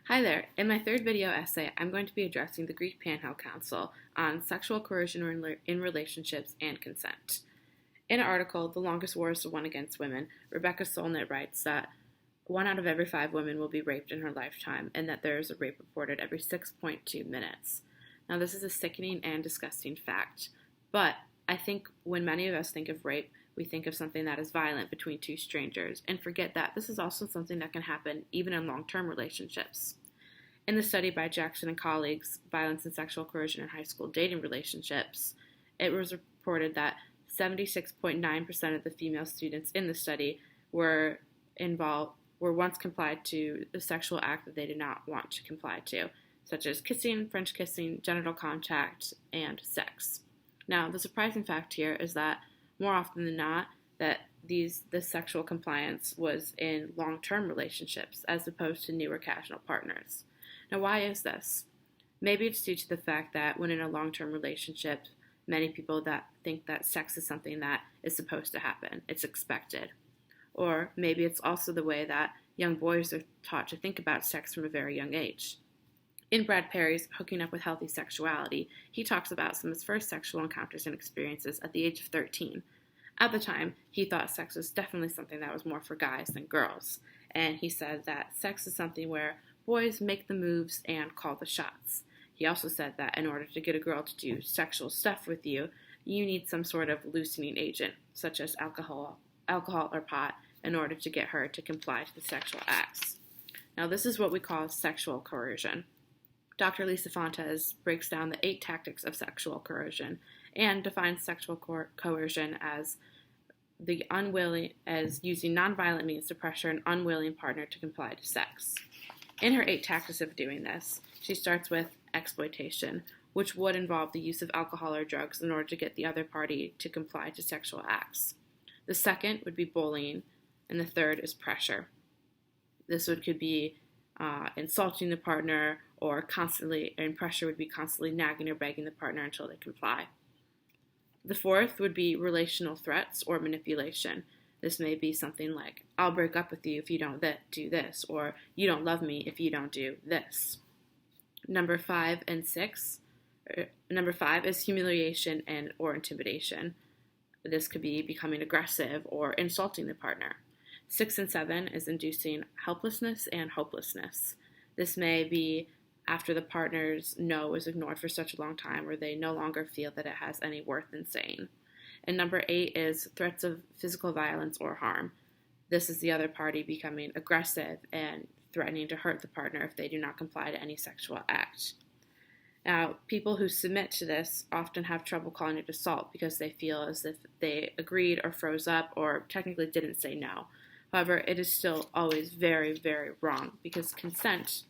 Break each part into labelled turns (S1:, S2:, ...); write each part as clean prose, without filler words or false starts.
S1: Hi there. In my third video essay, I'm going to be addressing the Greek Panhell Council on sexual coercion in relationships and consent. In an article, The Longest War is the One Against Women, Rebecca Solnit writes that 1 out of every 5 women will be raped in her lifetime, and that there is a rape reported every 6.2 minutes. Now, this is a sickening and disgusting fact, but I think when many of us think of rape, we think of something that is violent between two strangers, and forget that this is also something that can happen even in long-term relationships. In the study by Jackson and colleagues, Violence and Sexual Coercion in High School Dating Relationships, it was reported that 76.9% of the female students in the study were once complied to a sexual act that they did not want to comply to, such as kissing, French kissing, genital contact, and sex. Now, the surprising fact here is that more often than not, that this sexual compliance was in long-term relationships as opposed to newer casual partners. Now, why is this? Maybe it's due to the fact that when in a long-term relationship, many people that think that sex is something that is supposed to happen. It's expected. Or maybe it's also the way that young boys are taught to think about sex from a very young age. In Brad Perry's Hooking Up with Healthy Sexuality, he talks about some of his first sexual encounters and experiences at the age of 13. At the time, he thought sex was definitely something that was more for guys than girls. And he said that sex is something where boys make the moves and call the shots. He also said that in order to get a girl to do sexual stuff with you, you need some sort of loosening agent, such as alcohol or pot, in order to get her to comply to the sexual acts. Now, this is what we call sexual coercion. Dr. Lisa Fontes breaks down the 8 tactics of sexual coercion and defines sexual coercion as using nonviolent means to pressure an unwilling partner to comply to sex. In her 8 tactics of doing this, she starts with exploitation, which would involve the use of alcohol or drugs in order to get the other party to comply to sexual acts. The second would be bullying, and the third is pressure. This could be insulting the partner, and pressure would be constantly nagging or begging the partner until they comply. The fourth would be relational threats or manipulation. This may be something like, I'll break up with you if you don't do this, or you don't love me if you don't do this. Number 5 is humiliation or intimidation. This could be becoming aggressive or insulting the partner. 6 and 7 is inducing helplessness and hopelessness. This may be after the partner's no is ignored for such a long time where they no longer feel that it has any worth in saying. And number 8 is threats of physical violence or harm. This is the other party becoming aggressive and threatening to hurt the partner if they do not comply to any sexual act. Now, people who submit to this often have trouble calling it assault because they feel as if they agreed or froze up or technically didn't say no. However, it is still always very, very wrong because consent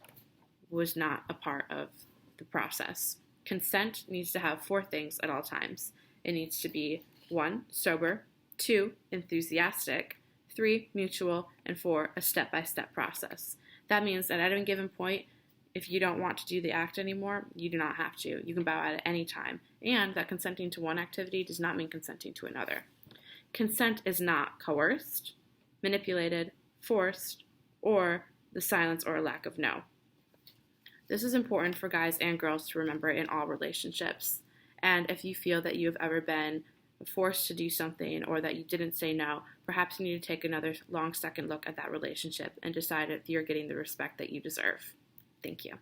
S1: was not a part of the process. Consent needs to have 4 things at all times. It needs to be 1, sober, 2, enthusiastic, 3, mutual, and 4, a step-by-step process. That means that at any given point, if you don't want to do the act anymore, you do not have to. You can bow out at any time. And that consenting to one activity does not mean consenting to another. Consent is not coerced, manipulated, forced, or the silence or lack of no. This is important for guys and girls to remember in all relationships. And if you feel that you have ever been forced to do something or that you didn't say no, perhaps you need to take another long second look at that relationship and decide if you're getting the respect that you deserve. Thank you.